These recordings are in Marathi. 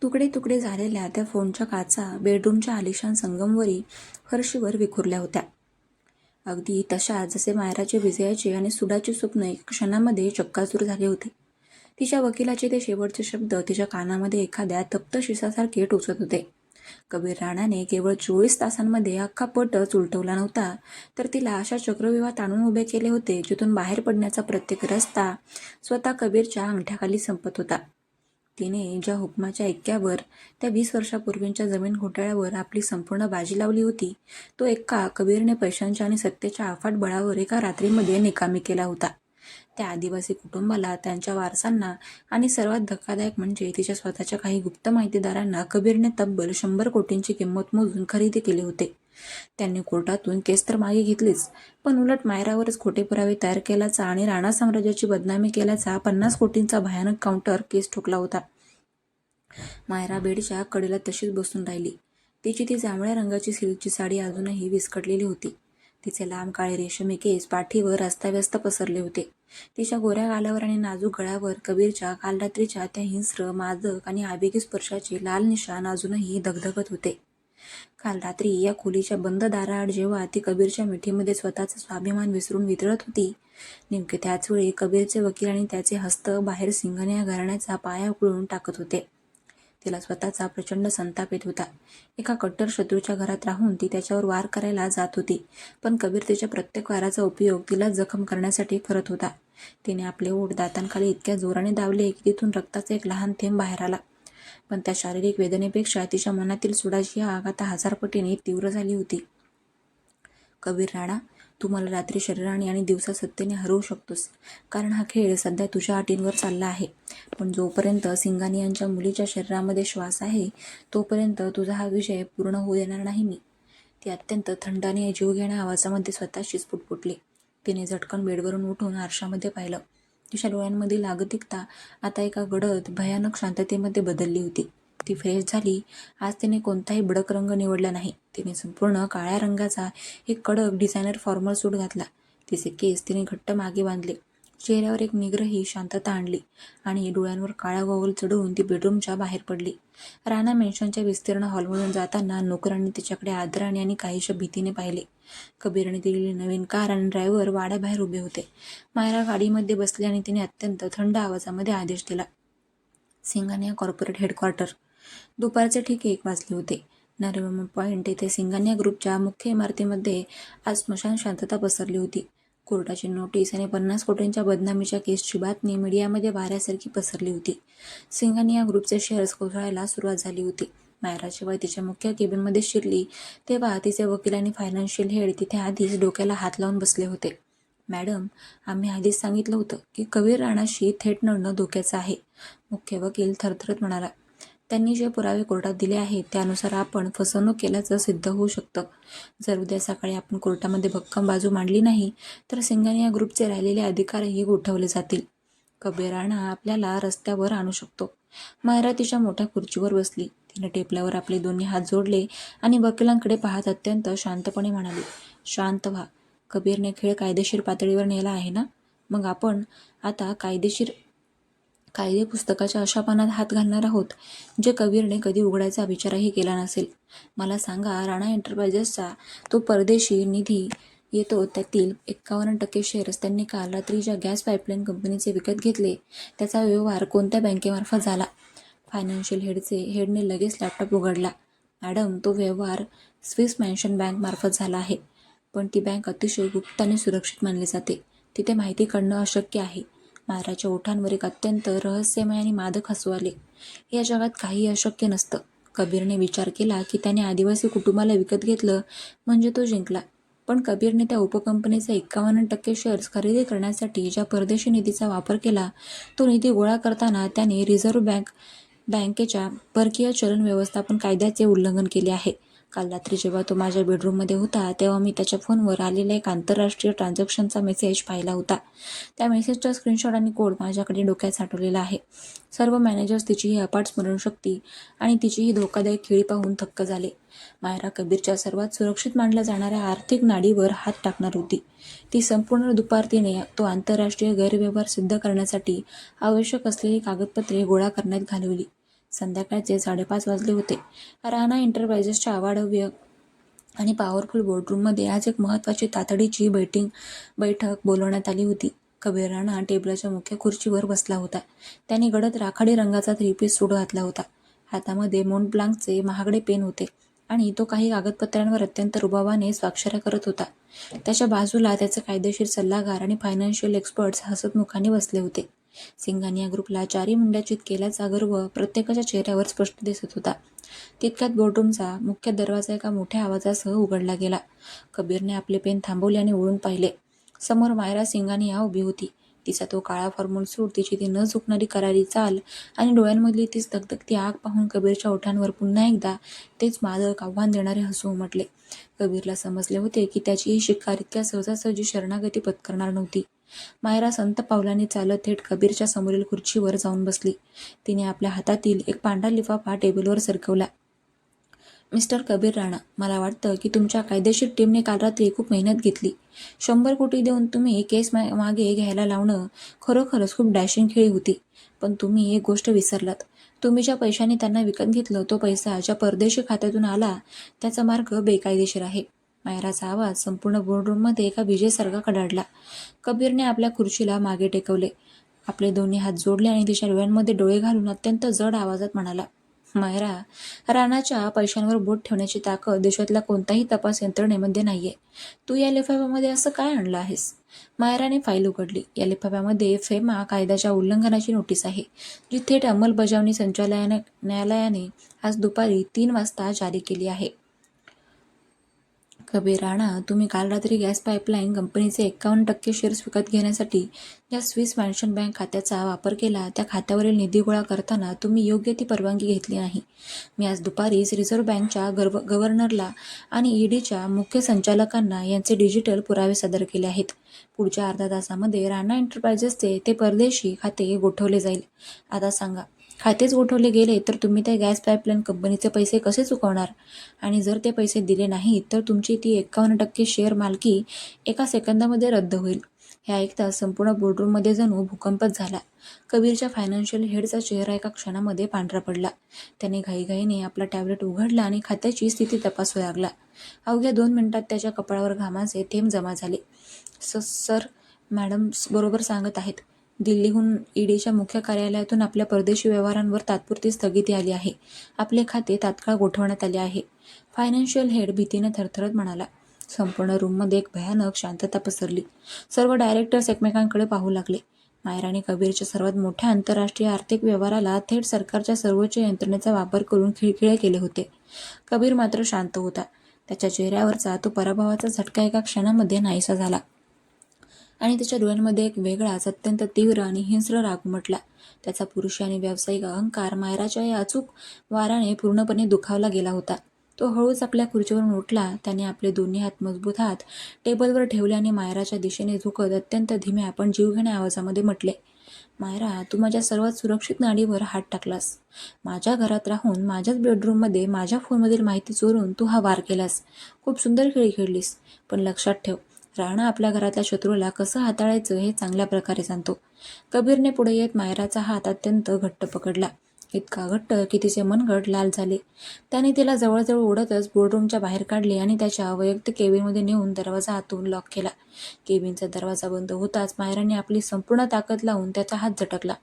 तुकडे तुकडे झालेल्या त्या फोनच्या काचा बेडरूमच्या आलिशान संगमवरी फरशीवर विखुरल्या होत्या. अगदी तशा जसे मायराचे विजयाचे आणि सुडाचे स्वप्न एका क्षणामध्ये चक्काचूर झाले होते. तिच्या वकिलाचे ते शेवटचे शब्द तिच्या कानामध्ये एखाद्या तप्त शिसासारखे टोचत होते. कबीर राणाने केवळ 24 तासांमध्ये अख्खा पटच उलटवला नव्हता, तर तिला अशा चक्रव्यूहात आणून उभे केले होते जिथून बाहेर पडण्याचा प्रत्येक रस्ता स्वतः कबीरच्या अंगठ्याखाली संपत होता. तिने ज्या हुकमाच्या ऐक्यावर त्या 20 वर्षापूर्वींच्या जमीन घोटाळ्यावर आपली संपूर्ण बाजी लावली होती, तो एक्का कबीरने पैशांच्या आणि सत्तेच्या अफाट बळावर एका रात्रीमध्ये निकामी केला होता. त्या आदिवासी कुटुंबाला, त्यांच्या वारसांना आणि सर्वात धक्कादायक म्हणजे तिच्या स्वतःच्या काही गुप्त माहितीदारांना कबीरने तब्बल 100 कोटींची किंमत मोजून खरेदी केले होते. त्यांनी कोर्टातून केस तर मागे घेतलीच, पण उलट मायरावरच खोटे पुरावे तयार केल्याचा आणि राणा साम्राज्याची बदनामी केल्याचा 50 कोटींचा भयानक काउंटर केस ठोकला होता. मायरा बेडच्या कडेला तशीच बसून राहिली. तिची ती जांभळ्या रंगाची सिल्कची साडी अजूनही विस्कटलेली होती. तिचे लांब काळे रेशमी केस पाठीवर अस्ताव्यस्त पसरले होते. तिच्या गोऱ्या गालावर आणि नाजूक गळ्यावर कबीरच्या काल रात्रीच्या त्या हिंस्र, मादक आणि आवेगी स्पर्शाचे लाल निशाण अजूनही धगधगत होते. काल रात्री या खोलीच्या बंद दाराआड जेव्हा ती कबीरच्या मिठीमध्ये स्वतःचा स्वाभिमान विसरून वितळत होती, नेमके त्याच वेळी कबीरचे वकील आणि त्याचे हस्त बाहेर सिंघानिया या घराण्याचा पाया उकळून टाकत होते. तिला स्वतःचा प्रचंड संताप येत होता. एका कट्टर शत्रूच्या घरात राहून ती त्याच्यावर वार करायला जात होती, पण कबीर तिच्या प्रत्येक वाराचा उपयोग तिला जखम करण्यासाठी करत होता. तिने आपले ओठ दातांखाली इतक्या जोराने दाबले की तिथून रक्ताचा एक लहान थेंब बाहेर आला. पण त्या शारीरिक वेदनेपेक्षा तिच्या मनातील सुडाची आग आता 1000 पटीने तीव्र झाली होती. कबीर राणा, तू मला रात्री शरीराने आणि दिवसा सत्तेने हरवू शकतोस, कारण हा खेळ सध्या तुझ्या अटींवर चालला आहे. पण जोपर्यंत सिंघानियांच्या मुलीच्या शरीरामध्ये श्वास आहे, तोपर्यंत तुझा हा विजय पूर्ण होऊ देणार नाही मी. ती अत्यंत थंड आणि जीवघेण्या आवाजामध्ये स्वतःशीच पुटपुटली. तिने झटकन बेडवरून उठून आरशामध्ये पाहिलं. तिच्या डोळ्यांमधील जागतिकता आता एका गडद, भयानक शांततेमध्ये बदलली होती. ती फ्रेश झाली. आज तिने कोणताही भडक रंग निवडला नाही. तिने संपूर्ण काळ्या रंगाचा एक कडक डिझायनर फॉर्मल सूट घातला. तिचे केस तिने घट्ट मागे बांधले, चेहऱ्यावर एक निग्रही शांतता आणली आणि डोळ्यांवर काळा गॉगल चढवून ती बेडरूमच्या बाहेर पडली. राणा मेन्शनच्या विस्तीर्ण हॉलमधून जाताना नोकरांनी तिच्याकडे आदराने आणि काहीशा भीतीने पाहिले. कबीरने दिलेली नवीन कार आणि ड्रायव्हर वाड्याबाहेर उभे होते. मायरा गाडीमध्ये बसली आणि तिने अत्यंत थंड आवाजामध्ये आदेश दिला. Singhania corporate headquarter. दुपारचे ठीक 1 वाजले होते. नरिमन पॉइंट येथे सिंघानिया ग्रुपच्या मुख्य इमारतीमध्ये आज स्मशान शांतता पसरली होती. कोर्टाची नोटीस आणि 50 कोटींच्या बदनामीच्या केसची बातमी मीडियामध्ये वाऱ्यासारखी पसरली होती. सिंघानिया ग्रुपचे शेअर्स कोसळायला सुरुवात झाली होती. मायरा जेव्हा तिच्या मुख्य केबिनमध्ये शिरली, तेव्हा तिचे वकील आणि फायनान्शियल हेड तिथे आधीच डोक्याला हात लावून बसले होते. मॅडम, आम्ही आधीच सांगितलं होतं की कबीर राणाशी थेट लढणं धोक्याचं आहे, मुख्य वकील थरथरत म्हणाला. त्यांनी जे पुरावे कोर्टात दिले आहेत त्यानुसार आपण फसवणूक केल्याचं सिद्ध होऊ शकतं. जर उद्या सकाळी आपण कोर्टामध्ये भक्कम बाजू मांडली नाही, तर सिंघानिया ग्रुपचे राहिलेले अधिकारही गोठवले जातील. कबीर राणा आपल्याला रस्त्यावर आणू शकतो. मायरा तिच्या मोठ्या खुर्चीवर बसली. तिने टेबलावर आपले दोन्ही हात जोडले आणि वकिलांकडे पाहत अत्यंत शांतपणे म्हणाली, शांत व्हा. कबीरने खेळ कायदेशीर पातळीवर नेला आहे ना? मग आपण आता कायदे पुस्तकाच्या अशा पानात हात घालणार आहोत जे कबीरने कधी उघडायचा विचारही केला नसेल. मला सांगा, राणा एंटरप्राइजेसचा तो परदेशी निधी येतो त्यातील 51% शेअर्स त्यांनी काल रात्री ज्या गॅस पाईपलाईन कंपनीचे विकत घेतले, त्याचा व्यवहार कोणत्या बँकेमार्फत झाला? फायनान्शियल हेडने लगेच लॅपटॉप उघडला. मॅडम, तो व्यवहार स्विस मॅन्शन बँकमार्फत झाला आहे, पण ती बँक अतिशय गुप्त आणि सुरक्षित मानली जाते. तिथे माहिती काढणं अशक्य आहे. मायराच्या ओठांवर एक अत्यंत रहस्यमय आणि मादक हसू आले. या जगात काहीही अशक्य नसतं. कबीरने विचार केला की त्याने आदिवासी कुटुंबाला विकत घेतलं म्हणजे तो जिंकला. पण कबीरने त्या उपकंपनीचे 51% शेअर्स खरेदी करण्यासाठी ज्या परदेशी निधीचा वापर केला, तो निधी गोळा करताना त्याने रिझर्व्ह बँकेच्या परकीय चलन व्यवस्थापन कायद्याचे उल्लंघन केले आहे. काल रात्री जेव्हा तो माझ्या बेडरूममध्ये होता, तेव्हा मी त्याच्या फोनवर आलेला एक आंतरराष्ट्रीय ट्रान्झॅक्शनचा मेसेज पाहिला होता. त्या मेसेजचा स्क्रीनशॉट आणि कोड माझ्याकडे डोक्यात साठवलेला आहे. सर्व मॅनेजर्स तिची ही अफाट स्मरणशक्ती आणि तिची ही धोकादायक खेळी पाहून थक्क झाले. मायरा कबीरच्या सर्वात सुरक्षित मानल्या जाणाऱ्या आर्थिक नाडीवर हात टाकणार होती. ती संपूर्ण दुपार तिने तो आंतरराष्ट्रीय गैरव्यवहार सिद्ध करण्यासाठी आवश्यक असलेली कागदपत्रे गोळा करण्यात घालवली. संध्याकाळचे 5:30 वाजले होते. राणा एंटरप्राइजेसच्या वाढव्य आणि पॉवरफुल बोर्डरूममध्ये आज एक महत्त्वाची तातडीची बैठक बोलवण्यात आली होती. कबीर राणा टेबलाच्या मुख्य खुर्चीवर बसला होता. त्याने गडद राखाडी रंगाचा 3-पीस सूट घातला होता. हातामध्ये मोंट ब्लांकचे महागडे पेन होते आणि तो काही कागदपत्रांवर अत्यंत रुबाबाने स्वाक्षऱ्या करत होता. त्याच्या बाजूला त्याचे कायदेशीर सल्लागार आणि फायनान्शियल एक्सपर्ट्स हसतमुखाने बसले होते. सिंघानिया ग्रुपला 4 मुंड्याचीत केल्याचा गर्व प्रत्येकाच्या चेहऱ्यावर स्पष्ट दिसत होता. तितक्यात बोर्डरूमचा मुख्य दरवाजा एका मोठ्या आवाजासह उघडला गेला. कबीरने आपले पेन थांबवले आणि वळून पाहिले. समोर मायरा सिंघानिया उभी होती. तिचा तो काळा फॉर्मल सूट, तिची ती न झुकणारी करारी चाल आणि डोळ्यांमधली तीच धगधगती आग पाहून कबीरच्या ओठांवर पुन्हा एकदा तेच मादक आव्हान देणारे हसू उमटले. कबीरला समजले होते की त्याची ही शिकार इतक्या सहजासहजी शरणागती पत्करणार नव्हती. मायरा संत पावलांनी चालत थेट कबीरच्या समोरील खुर्चीवर जाऊन बसली. तिने आपल्या हातातील एक पांढरा लिफाफा टेबलवर सरकवला. मिस्टर कबीर राणा, मला वाटतं की तुमच्या कायदेशीर टीमने काल रात्री खूप मेहनत घेतली. 100 कोटी देऊन तुम्ही केस मागे घ्यायला लावणं खरोखरच खूप डॅशिंग खेळी होती. पण तुम्ही एक गोष्ट विसरलात. तुम्ही ज्या पैशाने त्यांना विकत घेतलं तो पैसा ज्या परदेशी खात्यातून आला त्याचा मार्ग बेकायदेशीर आहे. मायराचा आवाज संपूर्ण बोर्डरूममध्ये एका विजेसारखा कडाडला. कबीरने आपल्या खुर्चीला मागे टेकवले. आपले दोन्ही हात जोडले आणि तिच्या डोळ्यांमध्ये डोळे घालून अत्यंत जड आवाजात म्हणाला, मायरा, राणाच्या पैशांवर बोट ठेवण्याची ताकद देशातल्या कोणत्याही तपास यंत्रणेमध्ये नाहीये. तू या लिफाफ्यामध्ये असं काय आणलं आहेस? मायराने फाईल उघडली. या लिफाफ्यामध्ये फेमा कायद्याच्या उल्लंघनाची नोटीस आहे, जी थेट अंमलबजावणी न्यायालयाने आज दुपारी 3 वाजता जारी केली आहे. कबीर राणा, तुम्ही काल रात्री गॅस पाईपलाईन कंपनीचे 51% शेअर्स विकत घेण्यासाठी ज्या स्विस मॅन्शन बँक खात्याचा वापर केला त्या खात्यावरील निधी गोळा करताना तुम्ही योग्य ती परवानगी घेतली नाही. मी आज दुपारीच रिझर्व्ह बँकच्या गव्हर्नरला आणि ईडीच्या मुख्य संचालकांना यांचे डिजिटल पुरावे सादर केले आहेत. पुढच्या अर्ध्या तासामध्ये राणा एंटरप्राइजेसचे ते परदेशी खाते गोठवले जाईल. आता सांगा, खातेच गोठवले गेले तर तुम्ही त्या गॅस पाईपलाईन कंपनीचे पैसे कसे चुकवणार? आणि जर ते पैसे दिले नाहीत तर तुमची ती 51% शेअर मालकी एका सेकंदामध्ये रद्द होईल. हे ऐकताच संपूर्ण बोर्डरूममध्ये जणू भूकंपच झाला. कबीरच्या फायनान्शियल हेडचा चेहरा एका क्षणामध्ये पांढरा पडला. त्याने घाईघाईने आपला टॅब्लेट उघडला आणि खात्याची स्थिती तपासू लागला. अवघ्या 2 मिनिटात त्याच्या कपाळावर घामाचे थेंब जमा झाले. सर, मॅडम बरोबर सांगत आहेत. दिल्लीहून ईडीच्या मुख्य कार्यालयातून आपल्या परदेशी व्यवहारांवर तात्पुरती स्थगिती आली आहे. आपले खाते तात्काळ गोठवण्यात आले आहे. फायनान्शियल हेड भीतीने थरथरत म्हणाला. संपूर्ण रूममध्ये एक भयानक शांतता पसरली. सर्व डायरेक्टर्स एकमेकांकडे पाहू लागले. मायराने कबीरच्या सर्वात मोठ्या आंतरराष्ट्रीय आर्थिक व्यवहाराला थेट सरकारच्या सर्वोच्च यंत्रणेचा वापर करून खिळखिळे केले होते. कबीर मात्र शांत होता. त्याच्या चेहऱ्यावरचा तो पराभवाचा झटका एका क्षणामध्ये नाहीसा झाला आणि त्याच्या डोळ्यांमध्ये एक वेगळाच अत्यंत तीव्र आणि हिंस्र राग उमटला. त्याचा पुरुषी आणि व्यावसायिक अहंकार मायराच्या या अचूक वाराने पूर्णपणे दुखावला गेला होता. तो हळूच आपल्या खुर्चीवरून उठला. त्याने आपले दोन्ही मजबूत हात टेबलवर ठेवले आणि मायराच्या दिशेने झुकत अत्यंत धीम्या पण जीवघेण्या आवाजामध्ये म्हटले, मायरा, तू माझ्या सर्वात सुरक्षित नाडीवर हात टाकलास. माझ्या घरात राहून माझ्याच बेडरूममध्ये माझ्या फोनमधील माहिती चोरून तू हा वार केलास. खूप सुंदर खेळी खेळलीस. पण लक्षात ठेव, राणा आपल्या घरातल्या शत्रूला कसं हाताळायचं हे चांगल्या प्रकारे जाणतो. कबीरने पुढे येत मायराचा हात अत्यंत घट्ट पकडला. इतका घट्ट की तिचे मनगट लाल झाले. त्याने तिला जवळजवळ ओढतच बोर्डरूमच्या बाहेर काढले आणि त्याच्या वैयक्तिक केबिनमध्ये नेऊन दरवाजा आतून लॉक केला. केबिनचा दरवाजा बंद होताच मायराने आपली संपूर्ण ताकद लावून त्याचा हात झटकला.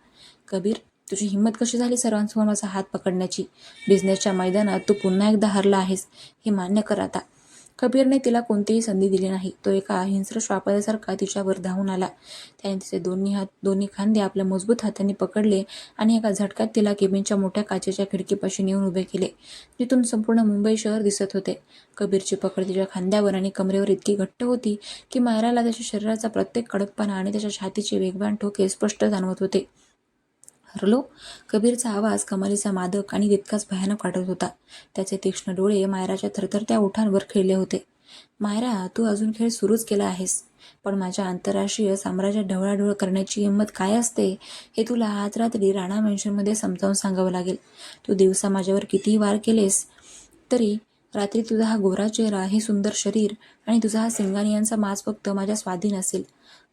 कबीर, तुझी हिंमत कशी झाली सर्वांसमोर माझा हात पकडण्याची? बिझनेसच्या मैदानात तू पुन्हा एकदा हरला आहेस, हे मान्य कर आता. कबीरने तिला कोणतीही संधी दिली नाही. तो एका हिंस्र श्वापासारखा तिच्यावर धावून आला. त्याने तिचे दोन्ही खांदे आपल्या मजबूत हातांनी पकडले आणि एका झटक्यात तिला केबिनच्या मोठ्या काचेच्या खिडकीपाशी नेऊन उभे केले, जिथून संपूर्ण मुंबई शहर दिसत होते. कबीरची पकड तिच्या खांद्यावर आणि कमरेवर इतकी घट्ट होती की मायराला त्याच्या शरीराचा प्रत्येक कडकपणा आणि त्याच्या छातीचे वेगवान ठोके स्पष्ट जाणवत होते. हरलो? कबीरचा आवाज कमालीचा मादक आणि तितकाच भयानक वाटत होता. त्याचे तीक्ष्ण डोळे मायराच्या थरथरत्या ओठांवर खिळले होते. मायरा, तू अजून खेळ सुरूच केला आहेस. पण माझ्या आंतरराष्ट्रीय साम्राज्यात ढवळाढवळ करण्याची हिंमत काय असते हे तुला आज रात्री राणा मेन्शनमध्ये समजावून सांगावं लागेल. तू दिवसा माझ्यावर कितीही वार केलेस तरी रात्री तुझा हा गोरा चेहरा, हे सुंदर शरीर आणि तुझा हा सिंघानियांचा माज फक्त माझ्या स्वाधीन असेल.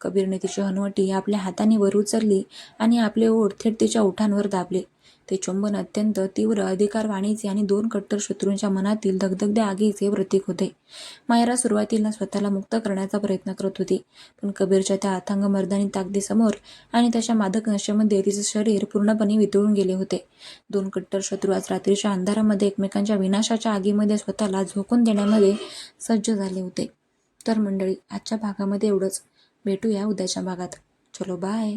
कबीरने तिची हनुवटी आपल्या हाताने वर उचलली आणि आपले ओठ थेट तिच्या ओठांवर दाबले. ते चुंबन अत्यंत तीव्र, अधिकार वाणीचे आणि 2 कट्टर शत्रूंच्या मनातील धगधगत्या आगीचे प्रतीक होते. मायरा सुरुवातीला स्वतःला मुक्त करण्याचा प्रयत्न करत होती, पण कबीरच्या त्या अथांग मर्दानी ताकदीसमोर आणि त्याच्या मादक नशेमध्ये तिचे शरीर पूर्णपणे वितळून गेले होते. 2 कट्टर शत्रू आज रात्रीच्या अंधारामध्ये एकमेकांच्या विनाशाच्या आगीमध्ये स्वतःला झोकून देण्यामध्ये सज्ज झाले होते. तर मंडळी, आजच्या भागामध्ये एवढंच. भेटूया उद्याच्या भागात. चलो बाय.